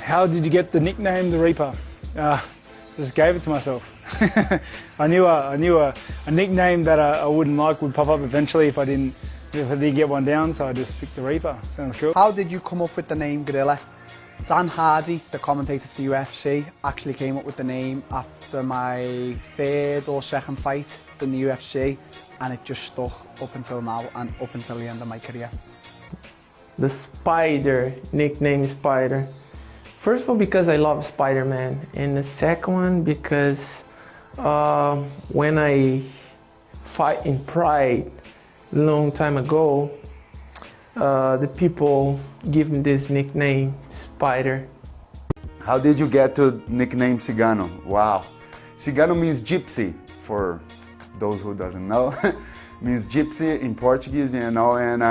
How did you get the nickname The Reaper? Just gave it to myself. I knew a nickname that I wouldn't like would pop up eventually if I didn't get one down, so I just picked The Reaper. Sounds cool. How did you come up with the name Gorilla? Dan Hardy, the commentator for the UFC, actually came up with the name after my third or second fight in the UFC, and it just stuck up until now and up until the end of my career. The Spider, nickname Spider. First of all, because I love Spider-Man, and the second one because when I fight in Pride a long time ago, the people give me this nickname, Spider. How did you get to nickname Cigano? Wow. Cigano means gypsy, for those who doesn't know. Means gypsy in Portuguese, you know, and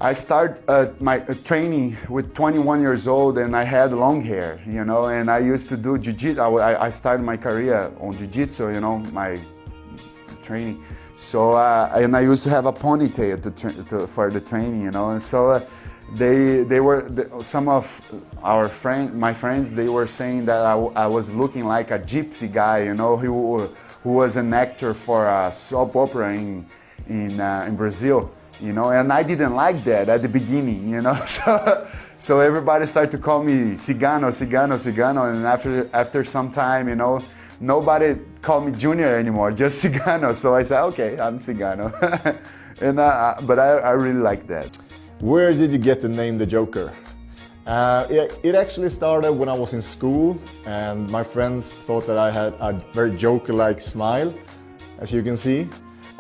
I started my training with 21 years old, and I had long hair, you know, and I used to do jiu-jitsu. I started my career on jiu-jitsu, you know, my training. So, and I used to have a ponytail for the training, you know, and so some of my friends, they were saying that I was looking like a gypsy guy, you know, who was an actor for a soap opera in Brazil. You know, and I didn't like that at the beginning, you know, so everybody started to call me Cigano, Cigano, Cigano, and after some time, you know, nobody called me Junior anymore, just Cigano, so I said, okay, I'm Cigano, and but I really like that. Where did you get the name The Joker? It actually started when I was in school, and my friends thought that I had a very Joker-like smile, as you can see.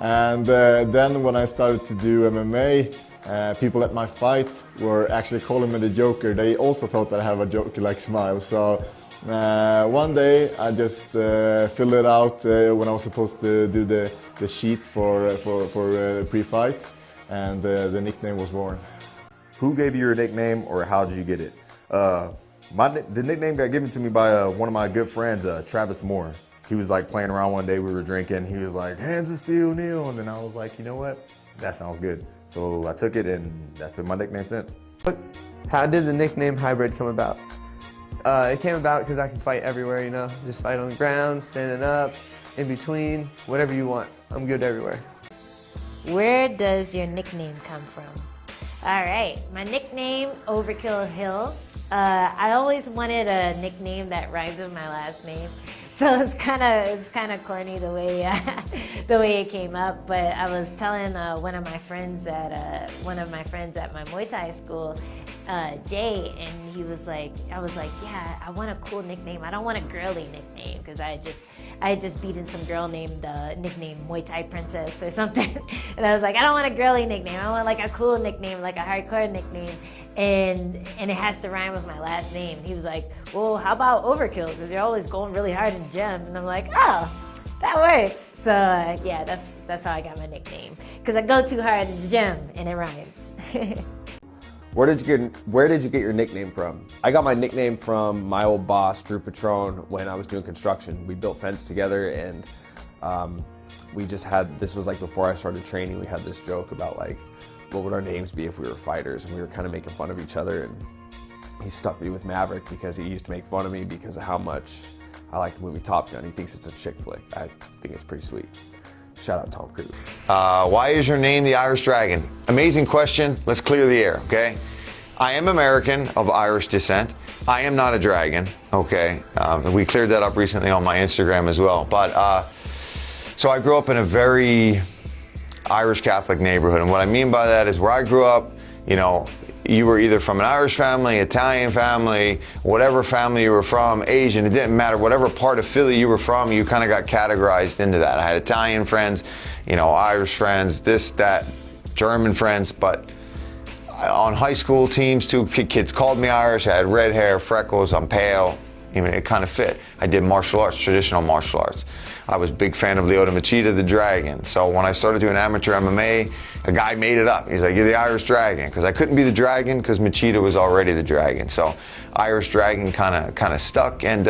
And then when I started to do MMA, people at my fight were actually calling me the Joker. They also thought that I have a Joker-like smile. So one day I just filled it out when I was supposed to do the sheet for pre-fight, and the nickname was born. Who gave you your nickname, or how did you get it? The nickname got given to me by one of my good friends, Travis Moore. He was like playing around one day, we were drinking, he was like, hands of steel, Neal, and then I was like, you know what, that sounds good. So I took it, and that's been my nickname since. How did the nickname Hybrid come about? It came about because I can fight everywhere, you know, just fight on the ground, standing up, in between, whatever you want. I'm good everywhere. Where does your nickname come from? All right, my nickname, Overkill Hill. I always wanted a nickname that rhymes with my last name. So it's kind of corny the way it came up. But I was telling one of my friends at my Muay Thai school, Jay, and he was like, I was like, yeah, I want a cool nickname. I don't want a girly nickname, because I had just beaten some girl named nicknamed Muay Thai Princess or something. And I was like, I don't want a girly nickname. I want like a cool nickname, like a hardcore nickname, and it has to rhyme with my last name. He was like, well, how about Overkill? Because you're always going really hard in the gym. And I'm like, oh, that works. So yeah, that's how I got my nickname, because I go too hard in the gym and it rhymes. Where did you get your nickname from? I got my nickname from my old boss, Drew Patron, when I was doing construction. We built fence together, and we just had, this was like before I started training, we had this joke about like, what would our names be if we were fighters? And we were kind of making fun of each other, and he stuck me with Maverick because he used to make fun of me because of how much I like the movie Top Gun. He thinks it's a chick flick. I think it's pretty sweet. Shout out Tom Cruise. Why is your name the Irish Dragon? Amazing question. Let's clear the air, okay? I am American of Irish descent. I am not a dragon, okay? We cleared that up recently on my Instagram as well. But so I grew up in a very Irish Catholic neighborhood, and what I mean by that is where I grew up, you know, you were either from an Irish family, Italian family, whatever family you were from, Asian, it didn't matter. Whatever part of Philly you were from, you kind of got categorized into that. I had Italian friends, you know, Irish friends, this, that, German friends, but on high school teams too, kids called me Irish. I had red hair, freckles, I'm pale. I mean, it kind of fit. I did martial arts, traditional martial arts. I was a big fan of Lyoto Machida, the Dragon. So when I started doing amateur MMA, a guy made it up. He's like, you're the Irish Dragon, because I couldn't be the Dragon because Machida was already the Dragon. So Irish Dragon kind of stuck, and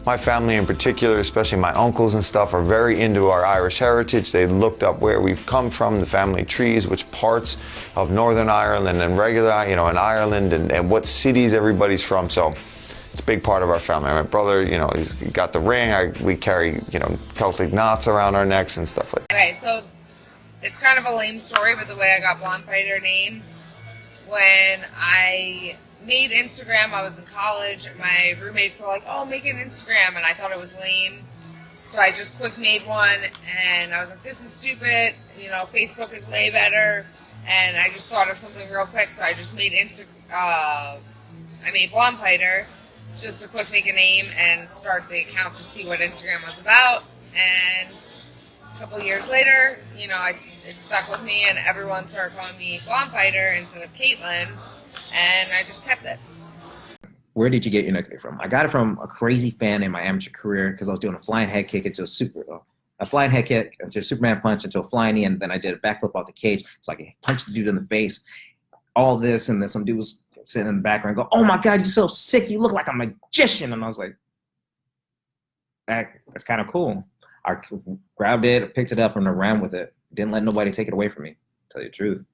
my family in particular, especially my uncles and stuff, are very into our Irish heritage. They looked up where we've come from, the family trees, which parts of Northern Ireland and regular, you know, in Ireland, and what cities everybody's from. So it's a big part of our family. My brother, you know, he's got the ring. We carry, you know, Celtic knots around our necks and stuff like that. Okay, so it's kind of a lame story, but the way I got Blonde Fighter name, when I made Instagram, I was in college, my roommates were like, oh, make an Instagram, and I thought it was lame. So I just quick made one, and I was like, this is stupid, you know, Facebook is way better, and I just thought of something real quick, so I just made I made Blonde Fighter, just to quick make a name and start the account to see what Instagram was about. And a couple of years later, you know, it stuck with me, and everyone started calling me Blonde Fighter instead of Katlyn, and I just kept it. Where did you get your nickname from? I got it from a crazy fan in my amateur career because I was doing a flying head kick into a flying head kick into a Superman punch into a flying knee, and then I did a backflip off the cage, so I could punch the dude in the face. All this, and then some dude was sitting in the background and go, oh my God, you're so sick, you look like a magician. And I was like, that's kind of cool. I grabbed it, picked it up, and I ran with it. Didn't let nobody take it away from me, to tell you the truth.